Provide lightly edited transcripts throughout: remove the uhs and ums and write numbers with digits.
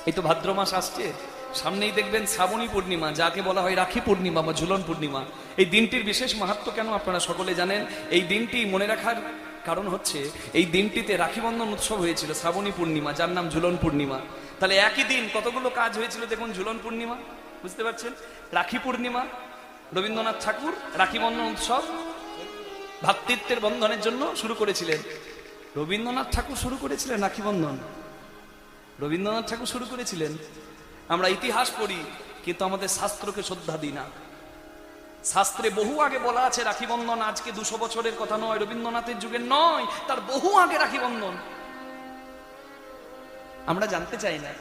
এই তো ভাদ্র মাস আসছে, সামনেই দেখবেন শ্রাবণী পূর্ণিমা, যাকে বলা হয় রাখি পূর্ণিমা বা ঝুলন পূর্ণিমা। এই দিনটির বিশেষ মাহাত্ম্য কেন আপনারা সকলে জানেন। এই দিনটি মনে রাখার কারণ হচ্ছে, এই দিনটিতে রাখি বন্ধন উৎসব হয়েছিল শ্রাবণী পূর্ণিমা, যার নাম ঝুলন পূর্ণিমা। তাহলে একই দিন কতগুলো কাজ হয়েছিল দেখুন। ঝুলন পূর্ণিমা, বুঝতে পারছেন, রাখি পূর্ণিমা, রবীন্দ্রনাথ ঠাকুর রাখি বন্ধন উৎসব ভ্রাতৃত্বের বন্ধনের জন্য শুরু করেছিলেন। রবীন্দ্রনাথ ঠাকুর শুরু করেছিলেন রাখি বন্ধন, রবীন্দ্রনাথ ঠাকুর শুরু করেছিলেন। আমরা ইতিহাস পড়ি কিন্তু আমাদের শাস্ত্রকে শ্রদ্ধা দিই না। শাস্ত্রে বহু আগে বলা আছে রাখি বন্ধন আজকে 200 বছরের কথা নয়, রবীন্দ্রনাথের যুগের নয়, তার বহু আগে রাখি বন্ধন। আমরা জানতে চাই না,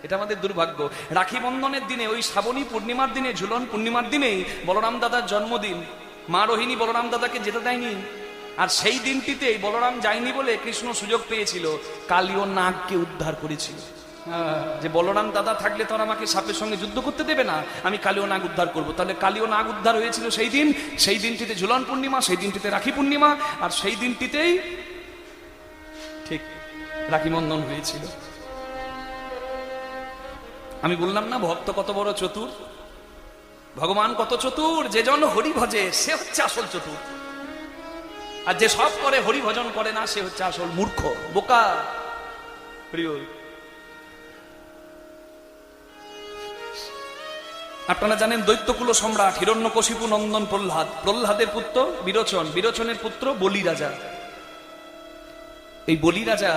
এটা আমাদের দুর্ভাগ্য। রাখি বন্ধনের দিনে, ওই শ্রাবণী পূর্ণিমার দিনে, ঝুলন পূর্ণিমার দিনেই বলরাম দাদার জন্মদিন। মা রোহিণী বলরাম দাদাকে যেতে দেয়নি, আর সেই দিনটিতেই বলরাম যায়নি বলে কৃষ্ণ সুযোগ পেয়েছিল, কালীয় নাগকে উদ্ধার করেছিল। যে বলরাম দাদা থাকলে তো আমাকে সাপের সঙ্গে যুদ্ধ করতে দেবে না, আমি কালীয় নাগ উদ্ধার করব। তাহলে কালীয় নাগ উদ্ধার হয়েছিল সেই দিন, সেই দিনটিতে ঝুলন পূর্ণিমা, সেই দিনটিতে রাখি পূর্ণিমা, আর সেই দিনটিতেই ঠিক রাখি বন্ধন হয়েছিল। আমি বললাম না ভক্ত কত বড় চতুর, ভগবান কত চতুর। যে জন হরি ভজে সে হচ্ছে আসল চতুর, আর যে সব করে হরি ভজন করে না সে হচ্ছে আসল মূর্খ, বোকা। প্রিয়, আপনারা জানেন দৈত্যকুল সম্রাট হিরণ্যকশিপু নন্দন প্রহ্লাদ, প্রহ্লাদের পুত্র বিরোচন, বিরোচনের পুত্র বলি রাজা। এই বলি রাজা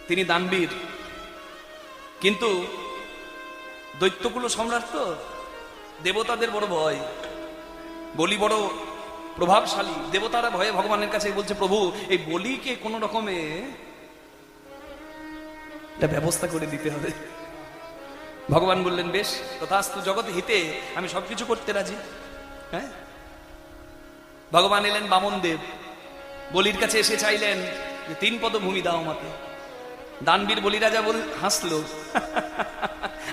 তিনি দানবীর, কিন্তু দৈত্যকুল সম্রাট তো দেবতাদের বড় ভয়, বলি বড় প্রভাবশালী। দেবতারা ভয়ে ভগবানের কাছে বলছে, প্রভু এই বলিকে কোন রকমে একটা ব্যবস্থা করে দিতে হবে। ভগবান বললেন, বেশ তথাস্তু, জগৎ হিতে আমি সবকিছু করতে রাজি। হ্যাঁ, ভগবান এলেন বামন দেব, বলির কাছে এসে চাইলেন যে 3 পদ ভূমি দাও আমাকে। দানবীর বলি রাজা হাসলো,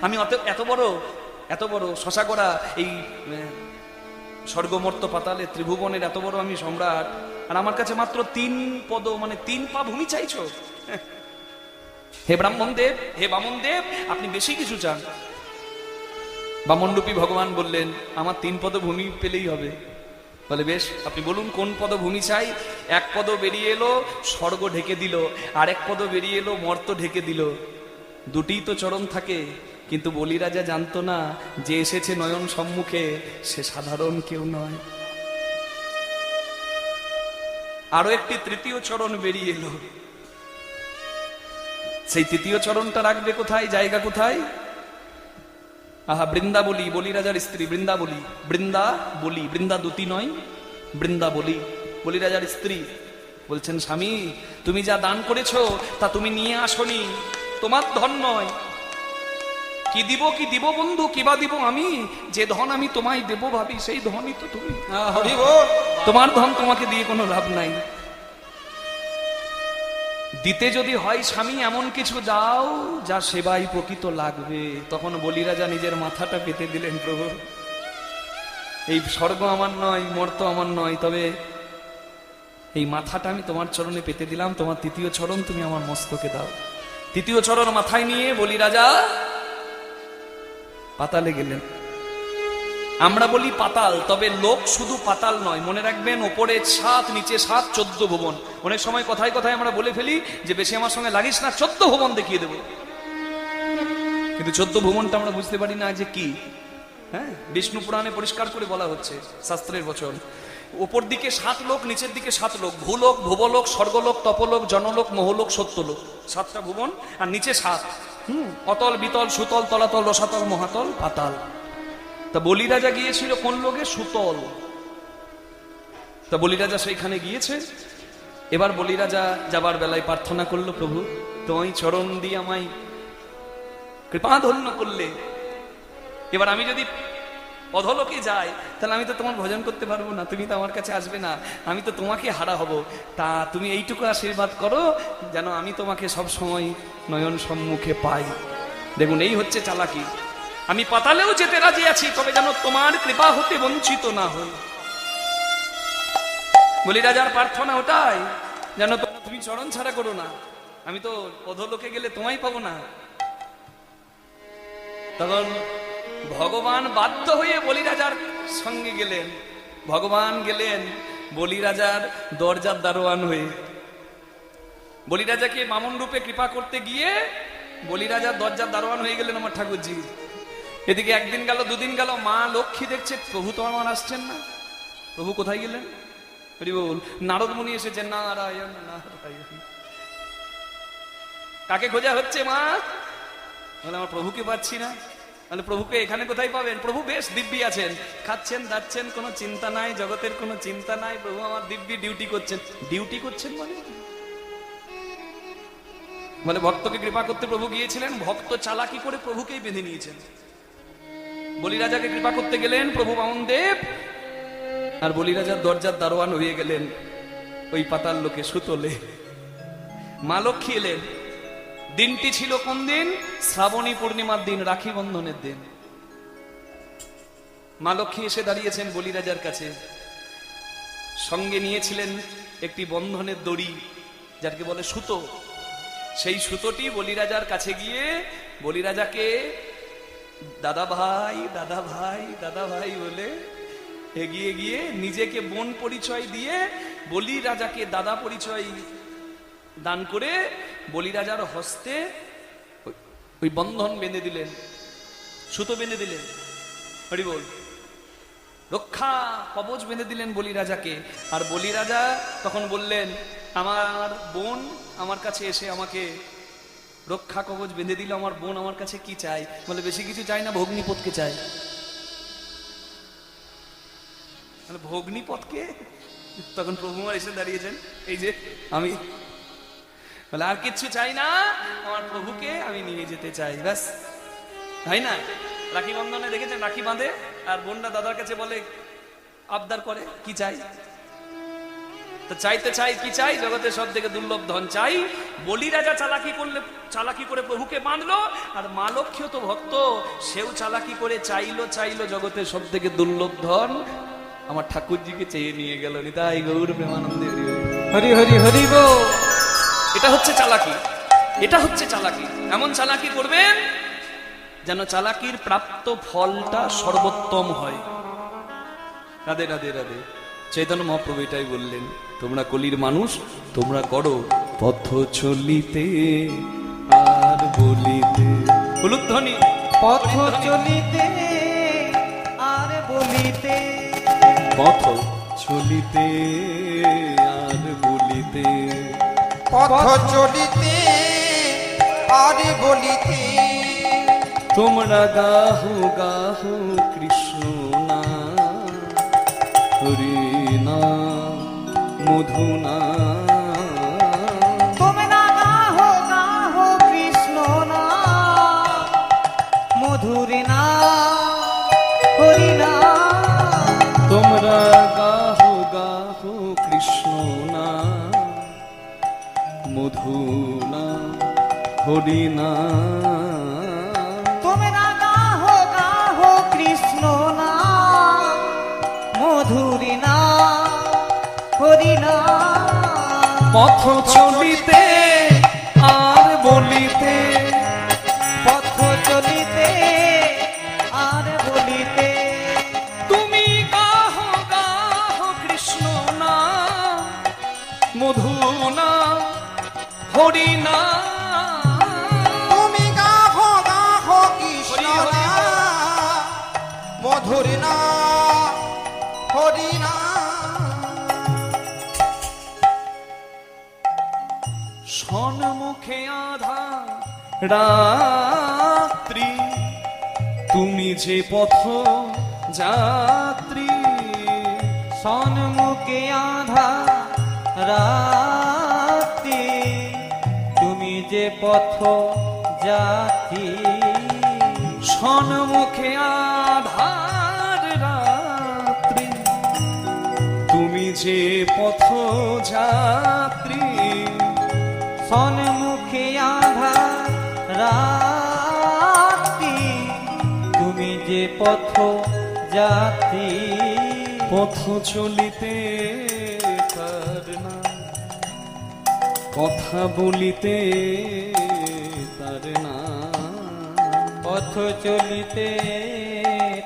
আমি এত বড় শশা করা এই স্বর্গমর্ত পাতালে ত্রিভুবনের এত বড় আমি সম্রাট, আর আমার কাছে মাত্র 3 পদ মানে 3 পা ভূমি চাইছো? হে ব্রাহ্মণ দেব, হে বামন দেব, আপনি বেশি কিছু চান? বামনরূপী ভগবান বললেন, আমার 3 পদ ভূমি পেলেই হবে। বলে বেশ, আপনি বলুন কোন পদভূমি চাই। 1 পদ বেরিয়ে এলো, স্বর্গ ঢেকে দিল, আর 1 পদ বেরিয়ে এলো, মর্ত ঢেকে দিল। দুটিই তো চরণ থাকে, কিন্তু বলি রাজা জানতো না যে এসেছে নয়ন সম্মুখে সে সাধারণ কেউ নয়। আরো একটি 3য় চরণ বেরিয়ে এলো, সেই 3য় চরণটা রাখবে কোথায়, জায়গা কোথায়? আহা, বৃন্দা বলি, বলি রাজার স্ত্রী বৃন্দা বলি। বৃন্দা বলি, বৃন্দা দুটি নয়, বৃন্দা বলি, বলি রাজার স্ত্রী। বলছেন, স্বামী তুমি যা দান করেছো তা তুমি নিয়ে আসনি, তোমার ধন নয়। কি দিব বন্ধু, কিবা দিব আমি? যে ধন আমি তোমায় দেব ভাবি, সেই ধনই তো তুমি। তোমার ধন তোমাকে দিয়ে কোনো লাভ নাই। দিতে যদি হয় স্বামী এমন কিছু দাও যা সেবাই প্রকৃত লাগবে। তখন বলি রাজা নিজের মাথাটা পেতে দিলেন, প্রভু এই স্বর্গ আমার নয়, মর্ত আমার নয়, তবে এই মাথাটা আমি তোমার চরণে পেতে দিলাম, তোমার 3য় চরণ তুমি আমার মস্তকে দাও। 3য় চরণ মাথায় নিয়ে বলি রাজা পাতালে গেলেন। আমরা বলি পাতাল, তবে লোক শুধু পাতাল নয়, মনে রাখবেন, ওপরে 7, নিচে 7, 14 ভুবন। অনেক সময় কথায় কথায় আমরা বলে ফেলি যে বেশি আমার সঙ্গে লাগিস না, 14 ভুবন দেখিয়ে দেব, কিন্তু 14 ভুবনটা আমরা বুঝতে পারি না যে কি। হ্যাঁ, বিষ্ণু পুরাণে পরিষ্কার করে বলা হচ্ছে, শাস্ত্রের বচন। ওপর দিকে 7 লোক, নিচের দিকে 7 লোক, ভূলোক, ভুবলোক, স্বর্গলোক, তপলোক, জনলোক, মহলোক, সত্যলোক, 7টা ভুবন, আর নিচে 7। অতল, বিতল, সুতল, তলাতল, রসাতল, মহাতল, পাতাল। তা বলি রাজা গিয়েছিল কোন লোকে? সুতল। তা বলি রাজা সেইখানে গিয়েছে। এবার বলি রাজা যাবার বেলায় প্রার্থনা করলো, প্রভু তোমায় চরণ দিয়ে আমায় কৃপা ধন্য করলে, এবার আমি যদি অধলোকে যাই তাহলে আমি তো তোমার ভজন করতে পারবো না, তুমি তো আমার কাছে আসবে না, আমি তো তোমাকে হারা হব। তা তুমি এইটুকু আশীর্বাদ করো যেন আমি তোমাকে সব সময় নয়ন সম্মুখে পাই। দেখুন, এই হচ্ছে চালাকি। আমি পাতালেও যেতে রাজি আছি, তবে যেন তোমার কৃপা হতে বঞ্চিত না হই। বলি রাজার প্রার্থনা ওটাই, যেন তুমি চরণ ছাড়া করো না। আমি তো অধোলোকে গেলে তোমায় পাবো না। তখন ভগবান বাধ্য হয়ে বলিরাজার সঙ্গে গেলেন। ভগবান গেলেন বলিরাজার দরজার দারোয়ান হয়ে। বলিরাজাকে বামন রূপে কৃপা করতে গিয়ে বলিরাজার দরজার দারোয়ান হয়ে গেলেন আমার ঠাকুরজি। এদিকে একদিন গেল, দুদিন গেল, মা লক্ষ্মী দেখছে প্রভু তো আমার আসছেন না। প্রভু কোথায় গেলেন? বল নারদ মুনি এসেছেন। নারায়ণ নারায়ণ। কাকে খোঁজা হচ্ছে মা? বলে আমার প্রভুকে পাচ্ছি না। তাহলে প্রভুকে এখানে কোথায় পাবেন? প্রভু বেশ দিব্যি আছেন, খাচ্ছেন দাচ্ছেন, কোনো চিন্তা নাই, জগতের কোনো চিন্তা নাই। প্রভু আমার দিব্যি ডিউটি করছেন। ডিউটি করছেন মানে ভক্তকে কৃপা করতে প্রভু গিয়েছিলেন, ভক্ত চালাকি করে প্রভুকেই বেঁধে নিয়েছেন। বলিরাজাকে কৃপা করতে গেলেন প্রভু বামনদেব, আর বলিরাজার দরজার দারোয়ান হয়ে গেলেন ওই পাতাল লোকে সুতলে। মা লক্ষ্মী এলেন। দিনটি ছিল কোন দিন? শ্রাবণী পূর্ণিমার দিন, রাখি বন্ধনের দিন। মা লক্ষ্মী এসে দাঁড়িয়েছেন বলিরাজার কাছে। সঙ্গে নিয়েছিলেন একটি বন্ধনের দড়ি, যাকে বলে সুতো। সেই সুতোটি বলিরাজার কাছে গিয়ে বলিরাজাকে দাদা ভাই দাদা ভাই দাদা ভাই বলে এগিয়ে গিয়ে নিজেকে বোন পরিচয় দিয়ে বলিরাজাকে দাদা পরিচয় দান করে বলিরাজার হস্তে ওই বন্ধন বেঁধে দিলেন, সুতো বেঁধে দিলেন। হরি বল। রক্ষা কবচ বেঁধে দিলেন বলিরাজাকে। আর বলিরাজা তখন বললেন, আমার বোন আমার কাছে এসে আমাকে রক্ষা কবচ বেঁধে দিল, আমার বোন আমার কাছে কি চাই? বলে বেশি কিছু চাই না, ভগ্নিপথকে চাই। ভগ্নিপথকে? তখন প্রভু আমার এসে দাঁড়িয়েছেন, এই যে আমি, বলে আর কিচ্ছু চাই না, আমার প্রভুকে আমি নিয়ে যেতে চাই, ব্যাস। তাই না? রাখি বন্ধনে দেখেছেন, রাখি বাঁধে আর বোনটা দাদার কাছে বলে, আবদার করে কি চাই? তো চাইতে চাই কি চাই? জগতের সব থেকে দুর্লভ ধন চাই। বলিরাজা চালাকি করে প্রভুকে বাঁধলো, আর মা লক্ষ্মীও তো ভক্ত, সেও চালাকি করে চাইলো জগতের সব থেকে দুর্লভ ধন আমার ঠাকুরজিকে চেয়ে নিয়ে গেল। নিতাই গৌর প্রেমানন্দে হরি হরি হরি গো। এটা হচ্ছে চালাকি, এটা হচ্ছে চালাকি। এমন চালাকি করবেন যেন চালাকির প্রাপ্ত ফলটা সর্বোত্তম হয়। রাধে রাধে রাধে। চৈতন্য মহাপ্রভু এটাই বললেন, তোমরা কলির মানুষ, তোমরা করো পথ চলিতে আর বলিতে। উলুধ্বনি। পথ চলিতে আর বলিতে, পথ চলিতে আর বলিতে, পথ চলিতে আর বলিতে। তোমরা গাহো গাহো কৃষ্ণ নাম, হরি নাম মধু নাম। তোমরা গাহো গাহো কৃষ্ণ নাম, মধুর নাম, হরি নাম। তোমরা গাহো গাহো কৃষ্ণ নাম, মধু নাম, হরি নাম। তোমরা গাহো গাহো কৃষ্ণ নাম, মধুর নাম, হরি নাম। পথ চলিতে আর বলিতে, পথ চলিতে আর বলিতে। তুমি গাহো গাহো কৃষ্ণ নাম, মধু নাম, হরি নাম। তুমি গাহো গাহো কৃষ্ণ নাম, মধুর নাম, হরি নাম। সন্মুখে আধা রাত্রি, তুমি যে পথ যাত্রী। সন্মুখে আধা রাত্রি, তুমি যে পথ যাত্রী। সন্মুখে আধার রাত্রি, তুমি যে পথ যাত্রী। সন্মুখে আধা রাত্রি, তুমি যে পথ যাত্রী। পথ চলিতে তার নাম, কথা বলিতে তার না, পথ চলিতে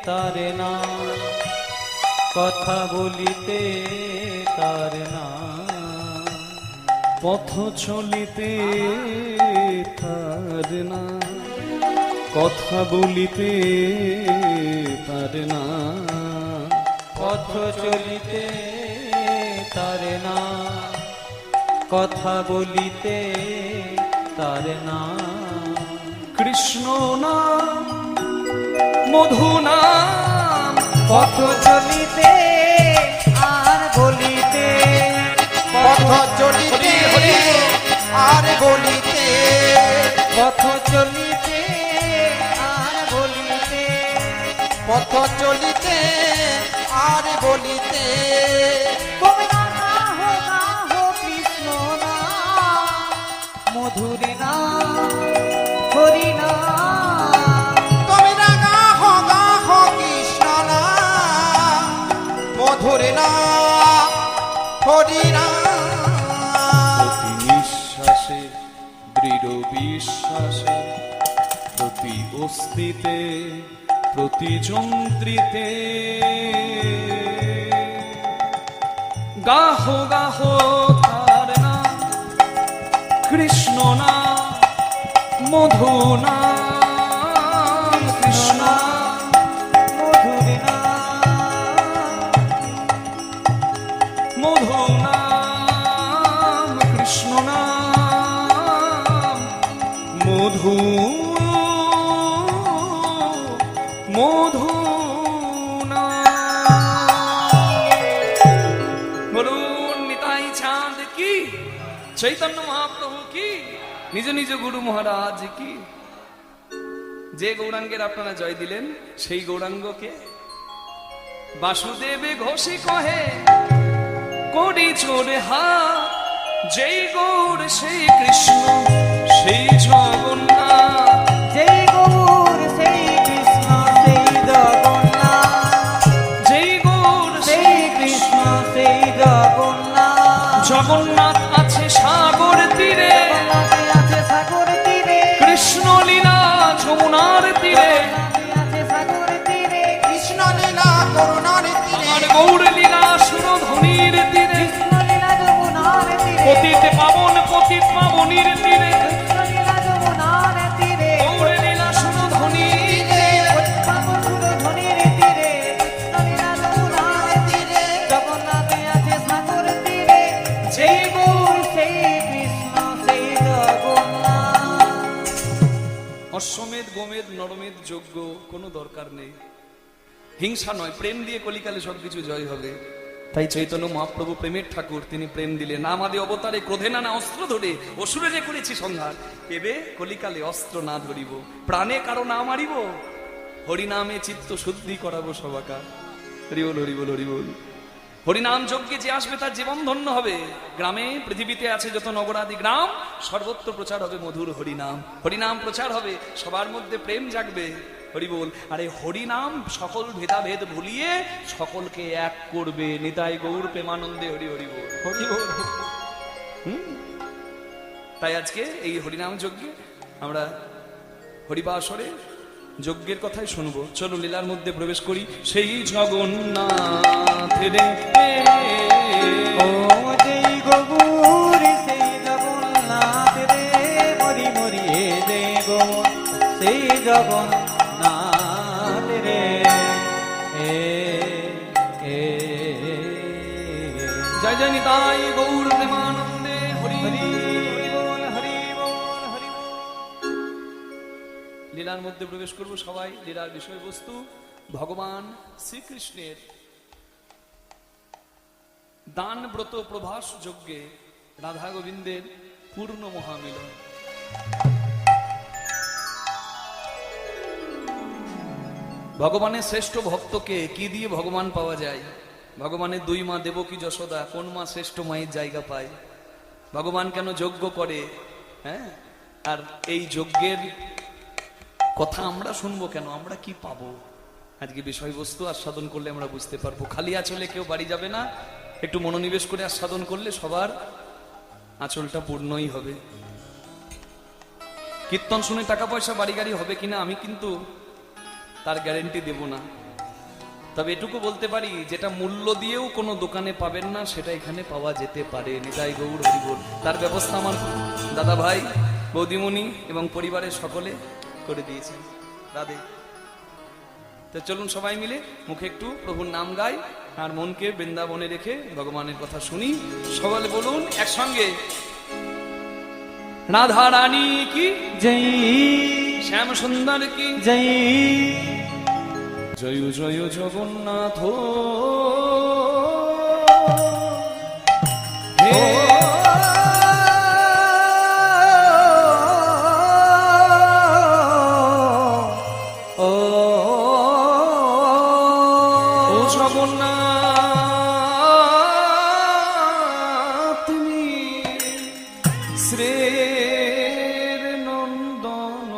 তার না, কথা বলিতে তার না, পথ চলিতে তার না, কথা বলিতে তার না, পথ চলিতে তার না, কথা বলিতে তার না। কৃষ্ণ নাম মধু নাম, পথ চলিতে আর বলিতে, পথ চলিতে আর বলিতে, পথ চলিতে আর বলিতে, পথ চলিতে আর বলিতে, গোবিন্দ নাম গাহো কৃষ্ণ নাম, মধুর নাম হরি নাম, তোমরা গাহ গাহ কৃষ্ণ নাম, মধুর নাম হরি নাম। প্রতি নিঃশ্বাসে দৃঢ় বিশ্বাসে, প্রতি অস্তিতে প্রতি যন্ত্রিতে, গাহ গাহ তার নাম, কৃষ্ণ নাম মধু নাম, কৃষ্ণ মধুর নাম, মধু নাম, কৃষ্ণ নাম মধু, মধু নাম। বলুন নিতাই চাঁদ কি, চৈতন্য মহাপ্রভু কি, নিজ নিজ গুরু মহারাজ কি। যে গৌরাঙ্গের আপনারা জয় দিলেন সেই গৌরাঙ্গকে বাসুদেবে ঘোষে কহে করি চোরে হা, যেই গৌর সেই কৃষ্ণ সেই জগন্নাথ, যেই গৌর সেই কৃষ্ণ সেই জগন্নাথ, যেই গৌর সেই কৃষ্ণ সেই জগন্নাথ, জগন্নাথ আছে সাগর তীরে, জগন্নাথে আছে সাগর তীরে, কৃষ্ণ লীলা যমুনার তীরে, জগন্নাথে আছে সাগর তীরে, কৃষ্ণ লীলা করুণার তীরে, আর গৌর লীলা সুরধ্বনির তীরে, কৃষ্ণ লীলা যমুনার তীরে, পতিত পাবনীর তীরে, কৃষ্ণ লীলা যমুনার তীরে, গৌর লীলা সুরধ্বনির মধুর ধ্বনির তীরে, কৃষ্ণ লীলা যমুনার তীরে, জগন্নাথে আছে সাগর তীরে, যেই গৌর সেই কৃষ্ণ সেই জগন্নাথ। অশ্বমেধ গোমেধ নরমেধ যজ্ঞ কোনো দরকার নেই, হিংসা নয়, প্রেম দিয়ে কলিকালে সবকিছু জয় হবে। তাই চৈতন্য মহাপ্রভু প্রেমের ঠাকুর, তিনি প্রেম দিলেন। আমাদের অবতারে ক্রোধে না অস্ত্র ধরে অসুরে যে করেছি সংহার, এবে কলিকালে অস্ত্র না ধরিব, প্রাণে কারো না মারিব, হরিনামে চিত্ত শুদ্ধি করাবো সবাকার। হরিবল হরিবল হরিবল। হরিনাম যজ্ঞে যে আসবে তার জীবন ধন্য হবে। গ্রামে পৃথিবীতে আছে যত নগরাদি গ্রাম, সর্বত্র প্রচার হবে মধুর হরিনাম। হরিনাম প্রচার হবে, সবার মধ্যে প্রেম জাগবে। হরিবল। আর এই হরিনাম সকল ভেদাভেদ ভুলিয়ে সকলকে এক করবে। নিতাই গৌর প্রেমানন্দে হরি হরিবল হরিবল। তাই আজকে এই হরিনাম যজ্ঞে আমরা হরিবাসরে যজ্ঞের কথাই শুনবো। চলো লীলার মধ্যে প্রবেশ করি। সেই জগন্নাথ রে ও যেই গৌর সেই জগন্নাথ রে, মরি মরি হে যে গৌর সেই জগন্নাথ রে, জয় জয় নিতাই গৌর প্রেমানন্দে হরি হরি হরি। বল হরি বল হরি বল। লীলার মধ্যে প্রবেশ করব সবাই। লীলার বিষয়বস্তু ভগবান শ্রীকৃষ্ণের দান ব্রত প্রভাস যজ্ঞে রাধা গোবিন্দের পূর্ণ মহামিলন। ভগবানের শ্রেষ্ঠ ভক্তকে কি দিয়ে ভগবান পাওয়া যায়? ভগবানের দুই মা দেবকী যশোদা কোন মা শ্রেষ্ঠ মায়ের জায়গা পায়? ভগবান কেন যজ্ঞ করে? হ্যাঁ, আর এই যজ্ঞের কথা আমরা শুনবো কেন? আমরা কি পাবো? আজকে বিষয়বস্তু আস্বাদন করলে আমরা বুঝতে পারবো। খালি আঁচলে কেউ বাড়ি যাবে না, একটু মনোনিবেশ করে আস্বাদন করলে সবার আঁচলটা পূর্ণই হবে। কীর্তন শুনে টাকা পয়সা বাড়ি গাড়ি হবে কিনা আমি কিন্তু তার গ্যারেন্টি দেব না, তবে এটুকু বলতে পারি যেটা মূল্য দিয়েও কোনো দোকানে পাবেন না সেটা এখানে পাওয়া যেতে পারে। নিতাই গৌর হরিবোল। তার ব্যবস্থা আমার দাদা ভাই, বৌদিমণি এবং পরিবারের সকলে করে দিয়েছেন। রাধে। তো চলুন সবাই মিলে মুখে একটু প্রভুর নাম গাই আর মনকে বৃন্দাবনে রেখে ভগবানের কথা শুনি। সকলে বলুন একসঙ্গে, রাধা রানী কি জয়, শ্যাম সুন্দর কি জয়, জয় জয় জগন্নাথ হে। ও জগন্নাথ তুমি শ্রের নন্দন,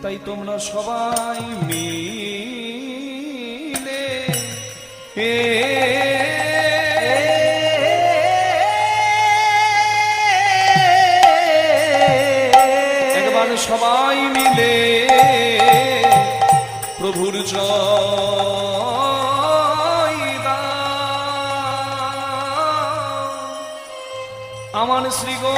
তাই তোমরা সবাই মিলে একবার সবাই মিলে প্রভুর জয় দাও। আমার শ্রী গো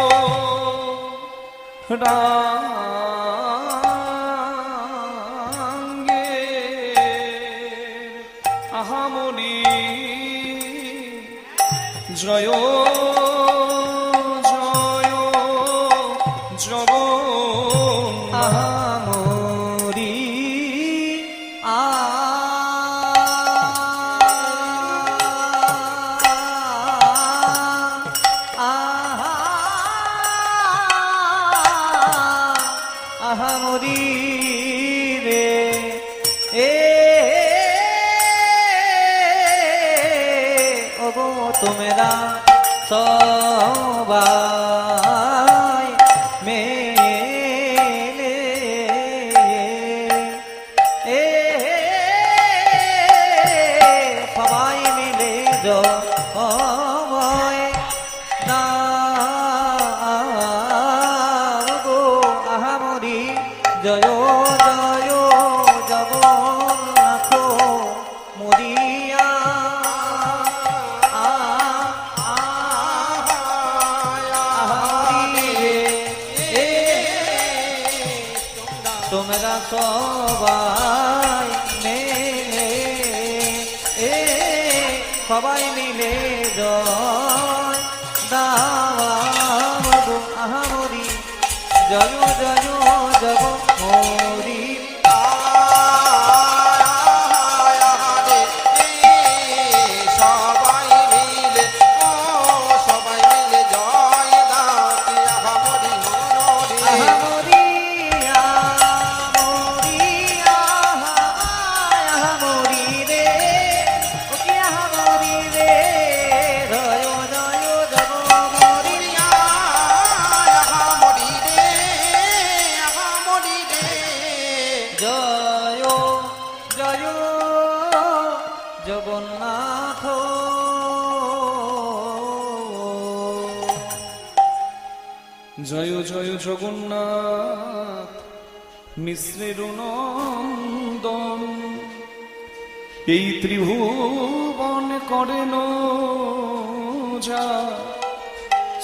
রাঙ্গে আহামনি জয় জয় জগন্নাথ। আহামরি আ আহামরি রে ওগো তোমরা সবাই মেলে সবাই মিলে জয় না গো আহামরি জয় জয় জগন্নাথ মরিয়া তোমরা সবাই মিলে সবাই মিলে জয় দাও গো আহামরি জয় জয় জগ হরি। সবাই মিলে ও সবাই মিলে জয় দাও কি আহামরি মনোরে। আহামরি আহামরি আহামরি রে ও কি আহামরি রে জয় জয় জগ হরি। আহামরি রে আহামরি রে জয় জয় জগন্নাথ। জয় জয় জগন্নাথ মিশ্রের নন্দন, এই ত্রিভুবন করেন যা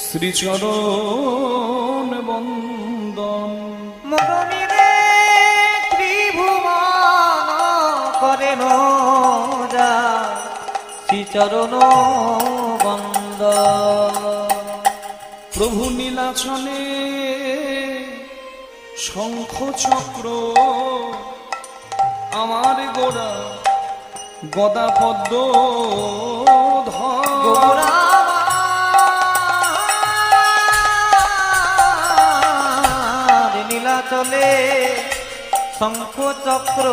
শ্রীচরণ বন্দন। মরণিরে ত্রিভুবন করেন যা শ্রীচরণ বন্দ। প্রভু নীলাচলে শঙ্খ চক্র আমার গোড়া গদা পদ্ম ধর। নীলাচলে শঙ্খ চক্র,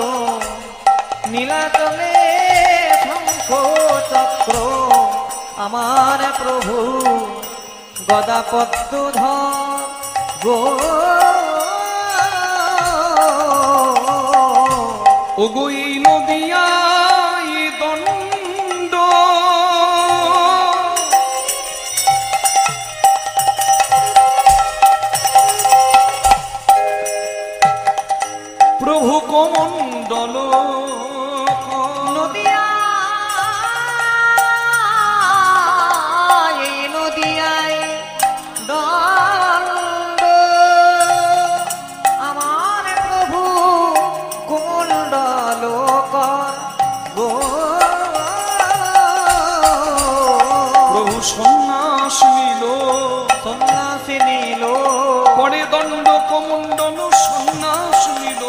নীলাচলে শঙ্খ চক্র আমার প্রভু গদা পদ্ম ধর গো। ওগো এই নদিয়ায় দণ্ড কমণ্ডল নদিয়ায় এই নদিয়ায় দণ্ড আমার প্রভু কুমণ্ডল গো প্রভু সন্ন্যাস নিল সন্ন্যাসী নীল পরে দণ্ড কমণ্ডল সন্ন্যাস নিল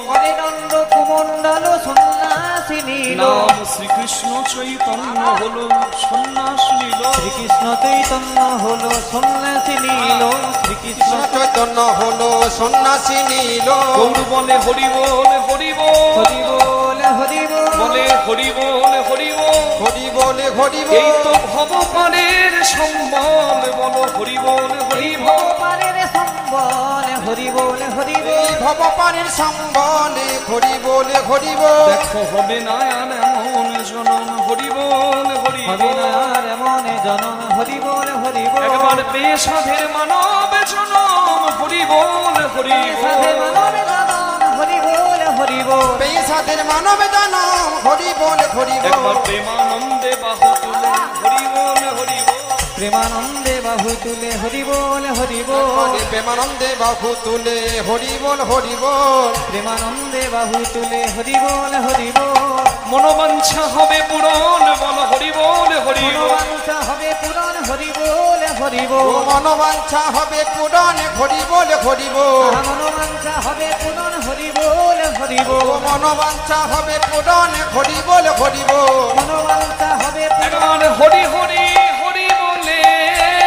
হরে দণ্ড কুমণ্ডল সন্ন্যাসী নীল নাম শ্রীকৃষ্ণ চৈতন্য হলো সন্ন্যাস নিল শ্রীকৃষ্ণ চৈতন্য হলো সন্ন্যাসী নীল শ্রীকৃষ্ণ কৃষ্ণ চৈতন্য হলো সন্ন্যাসী নীল গৌর বলে হরি বল হরি বল হরি বল হরি বল বলে হরি বল হরি বল হরি বলে হরি এই বল তো ভবপানের সম্বল বলো হরি বল হরি বল পারের সম্বল হরি বল হরি এই বল ভবপানের সম্বলে হরি বলে হরি বল দেখো হবে না আর এমন জনম হরি বল হরি হবে বল না আর এমন জনম হরি বল হরি বল একবার বেসাধের মানব জনম হরি বল হরি সাধে বল মানবে জনম হরি বল হরি বল পেশাদের মানব জনম হরি বল হরি একবার বল প্রেমানন্দে বাহু তুলে হরি বল হরি বল প্রেমানন্দে বাহু তুলে হরি বল হরি বল প্রেমানন্দে বাহু তুলে হরি বল হরি বল প্রেমানন্দে বাহু তুলে হরি বল হরি বল মনোবাঞ্ছা হবে পূরণ বল হরি বল হরি বল মনোবাঞ্ছা হবে পূরণ হরি বল হরি ও বল মনোবাঞ্ছা হবে পূরণ হরি বল হরি বল মনোবাঞ্ছা হবে পূরণ হরি বল হরি ও বল মনোবাঞ্ছা হবে পূরণ হরি বল হরি বল মনোবাঞ্ছা হবে একবার হরি হরি হরি বলে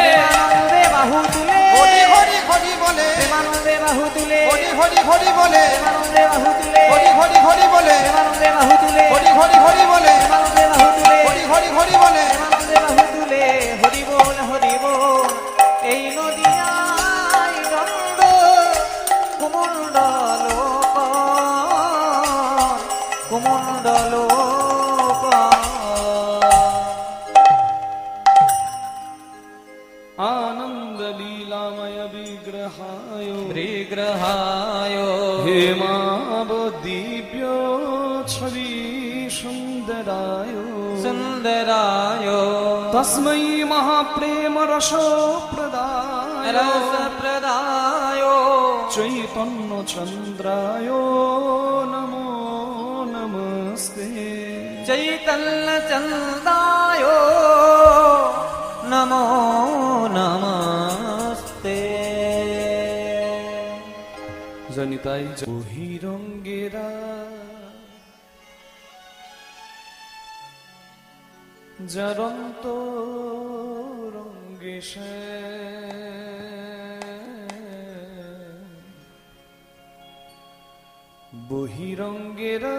প্রেমানন্দে বাহু তুলে হরি হরি হরি বলে প্রেমানন্দে বাহু তুলে হরি হরি হরি বলে প্রেমানন্দে বাহু তুলে হরি হরি হরি বলে প্রেমানন্দে বাহু তুলে হরি হরি হরি বলে প্রেমানন্দে বাহু তুলে হরি হরি হরি বলে প্রেমানন্দে বাহু তুলে হরি বল হরি বল এই নদিয়ায় দণ্ড কুমণ্ডল কুমণ্ডল আনন্দ লীলাময় বিগ্রহায় বিগ্রহায় হেমাব দিব্য ছবি সুন্দরায় সুন্দরায় তস্मै মহাপ্রেম রস প্রদায় রস প্রদায় চৈতন্য চন্দ্রায় নমো নমস্তে চৈতন্য চন্দায় নমো নমস্তে জনিতাই বহিরঙ্গেরা জরন্ত রঙ্গে বহিরঙ্গেরা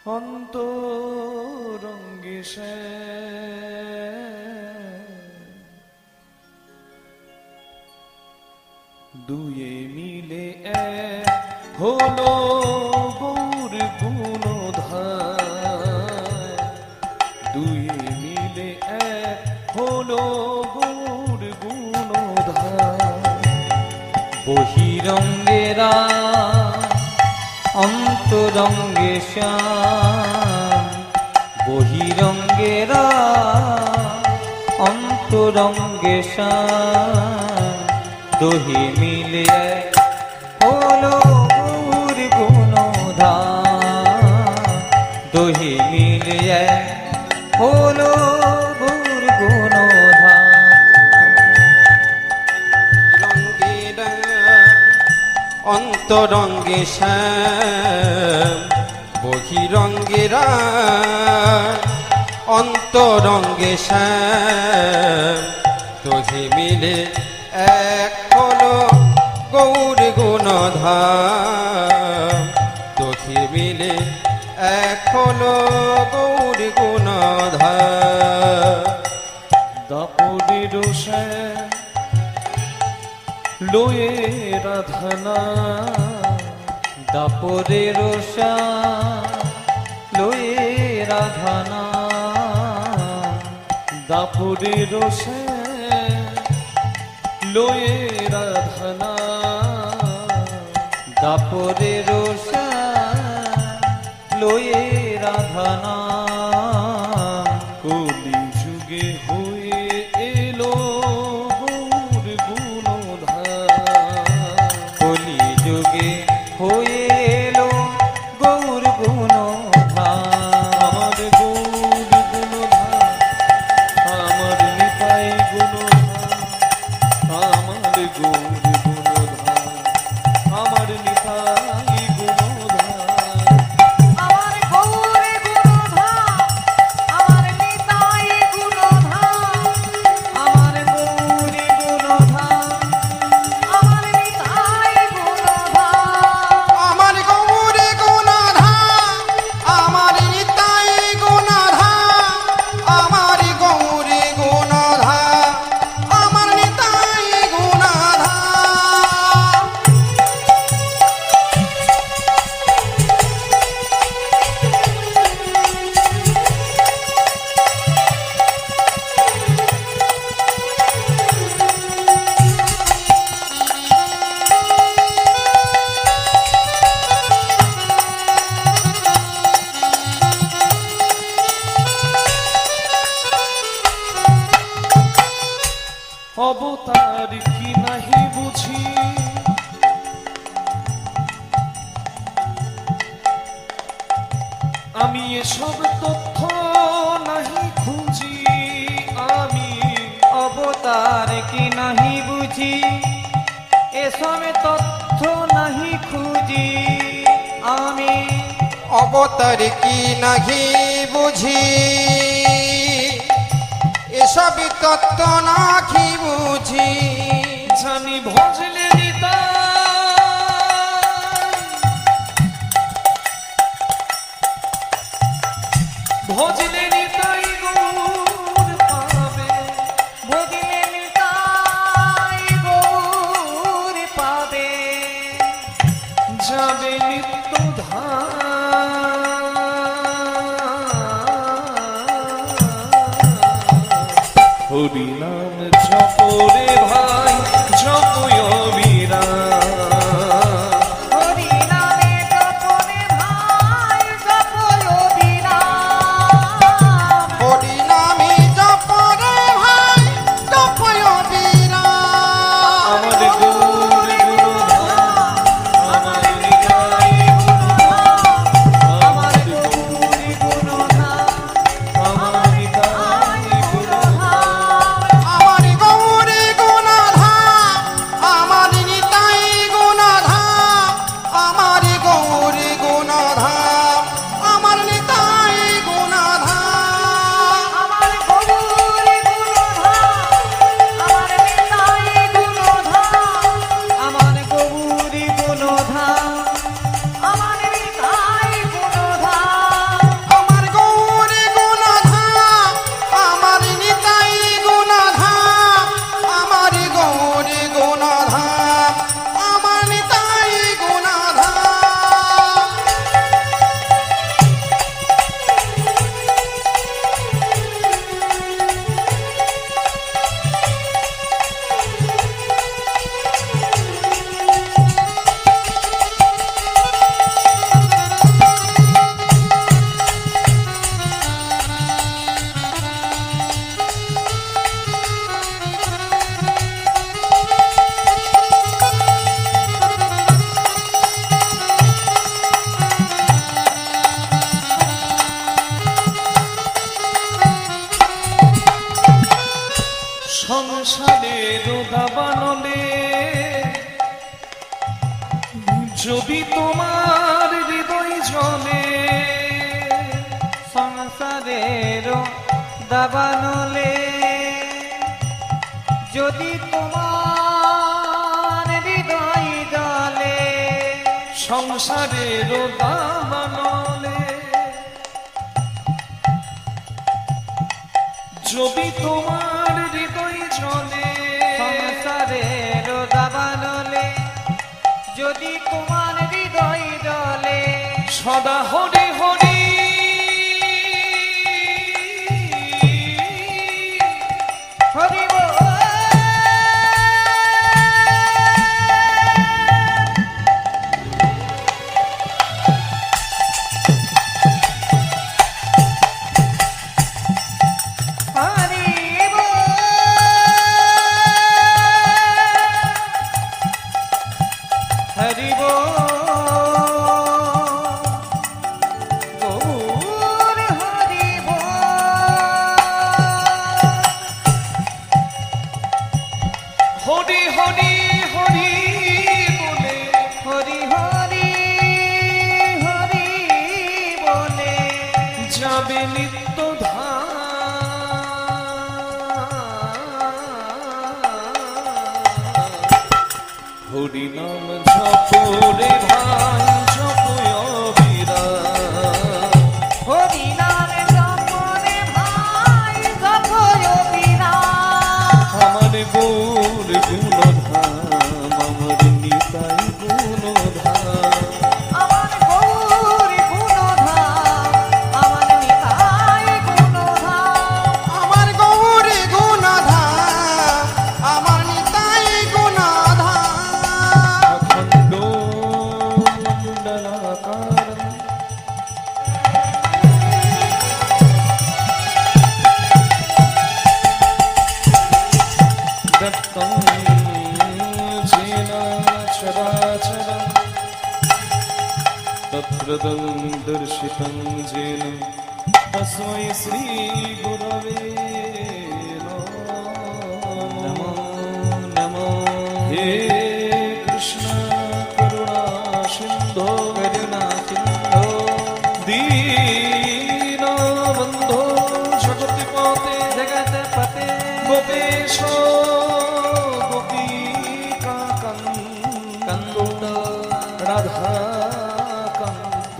অন্তরঙ্গে দুয়ে মিলে এক হলো গৌর গুণধার দুয়ে মিলে এক হলো গৌর গুণধার বহিরঙ্গেরা অন্তরঙ্গে শ্যাম বহিরঙ্গেরা অন্তরঙ্গে শ্যাম দোহে মিলে এক হলো গৌর গুণধার দোহে মিলে এক হলো গৌর গুণধার রঙ্গেরা অন্তরঙ্গে শ্যাম বহিরঙ্গেরা অন্তরঙ্গে শ্যাম তোহে মিলে এক হলো গৌর গুণধাম তোহে মিলে এক হলো গৌর গুণধাম দাপরের লয়ে রাধনা দাপরের লয়ে রাধানা দাপরের লয়ে রাধনা দাপরে রোষা লয়ে রাধানা কলি যুগে হয়ে এলো গৌর গুণধার কলি যুগে হয়ে এলো গৌর গুণধার আমার গৌর গুণধার আমার নিতাই গুণধার আমার গৌর গুণধার আমার নিতাই গুণধার আমার গৌরে গুণধাম আমার নিতাই গুণধাম আমার গৌরে গুণধাম আমার নিতাই গুণধাম আমার গৌরে গুণাধা আমার নিতাই গুণাধা আমার গৌরে গুণাধা আমার নিতাই গুণাধা অবতার কি নাহি বুঝি আমি এসব তথ্য নাহি খুঁজি আমি অবতার কি নাহি বুঝি এসব তথ্য নাহি খুঁজি আমি অবতার কি নাহি বুঝি এসব তত্ত্ব নাহি বুঝি জানি ভজলে নিতাই ভজলে নিতাই গৌর পাবে ভজিলে নিতাই গৌর পাবে যাবে নিত্য হরি নাম জপরে ভাই জপয় বিরাম হরি নামে জপনে ভাই জপয় বিরাম হরি নামে জপরে ভাই জপয় বিরাম আমার গৌর গুণধাম আমার নিতাই গুণধাম আমার গৌরী গুণধাম আমার নিতাই গুণধাম আমার গৌরে গুণাধা আমার নিতাই গুণাধা আমার গৌরে গুণাধা আমার নিতাই গুণাধা আমার গৌরী গুণধাম আমার নিতাই গুণধাম আমার গৌরী গুণধাম আমার নিতাই গুণধাম আমার গৌরে গুণাধা আমার নিতাই গুণাধা আমার গৌরে গুণাধা আমার নিতাই গুণাধা সংসারের দাবানলে যদি তোমার হৃদয় জলে সংসারের দাবানলে যদি তোমার হৃদয় জলে সংসারের দাবানলে যদি তোমার হৃদয় জলে সংসারের দাবানলে যদি তোমার হৃদয় জলে সদা হরি হরি হরি বল হরি হরি হরি বলে হরি হরি হরি বলে যাবে নিত্য হরি নাম জপরে ভাই জপয়বিরা হরি নামে জপরে ভাই জপয়বিরা আমার গৌর গুণধাম আমার নিতাই গুণধাম আমার গৌরী গুণধাম আমার নিতাই গুণধাম আমার গৌরী গুণধাম আমার নিতাই গুণধাম অখণ্ড মণ্ডলাকারম দত্তং যেন চরাচরম তত্রদং দর্শিতং যেন তস্मै শ্রী গুরবে নমো নমো হে কৃষ্ণ করুণা সিন্ধো দীনবন্ধো জগৎপতে জগৎপতে গোপেশ গোপীকান্ত রাধা কান্ত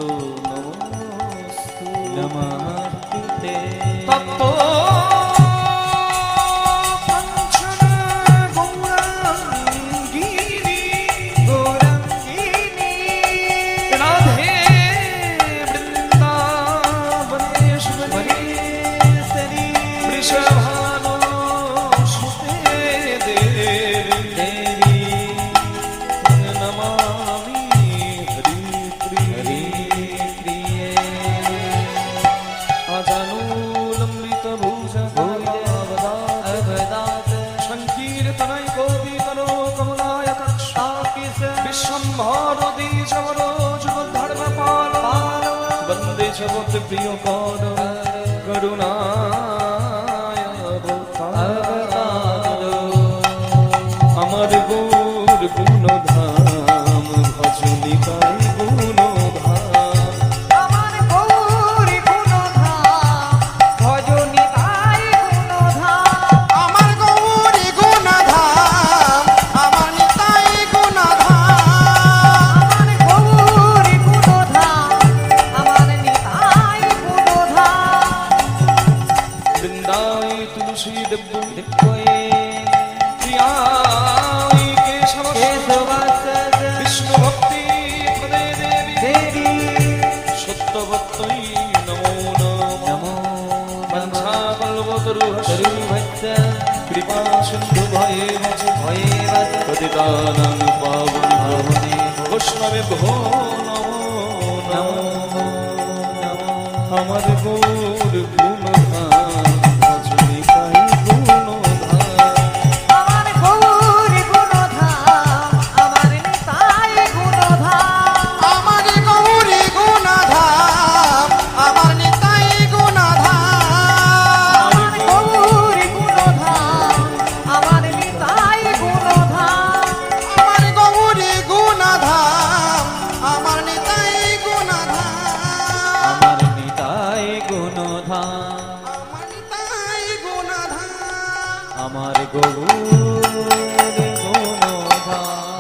নমস্তু নমস্তুতে তত্ত্ব পঞ্চন গৌরাঙ্গিনী গৌরঙ্গিনী রাধে বৃন্দাবনেশ্বরী বনেশ্বরী বৃষভানুসুতে দেবী নমামি হরি প্রিয়ে আজানুলম্বিত ভুজ অবদাত সংকীর্তনাই গোপীতনো কমলায় কক্ষ আকিস বিশ্বম্ভর দ্বিজবর যুগধর্মপাল বন্দে জগৎ প্রিয় কর করুণায় অবতার আমার গৌর গুণধাম ভজনিকাই গুণধাম আমার গৌরী গুণধাম ভজনি তাই গুণধাম আমার গৌরী গুণধাম আমার নিতাই গুণধাম আমার গৌরী গুণধাম আমার নিতাই গুণধাম বৃন্দাই তুলসী দেব্য দিব্যে প্রিয়াই কেশব কেশবাস বিষ্ণু ভক্তি প্রদে দেবী দেবী সত্যভক্তই নমো নমঃ নমো বঞ্ছাকল্পতরুহস্য তরুভক্ত কৃপা সিন্ধু ভয়ে মচ ভয়ে বদ পতিতানাং পাবন পাবনে বৈষ্ণবে ভো নমো নমঃ আমার গৌর গুণধাম ভজনিকাই গুণধাম আমার গৌরী গুণধাম আমার নিতাই গুণধাম আমার গৌরী গুণধাম আমার নিতাই গুণধাম আমার গৌরী গুণধাম আমার নিতাই গুণধাম আমার গৌরী গুণধাম আমার নিতাই গুণধাম আমার নিতাই গুণধাম আমার নিতাই গুণধাম আমার গৌর গুণধাম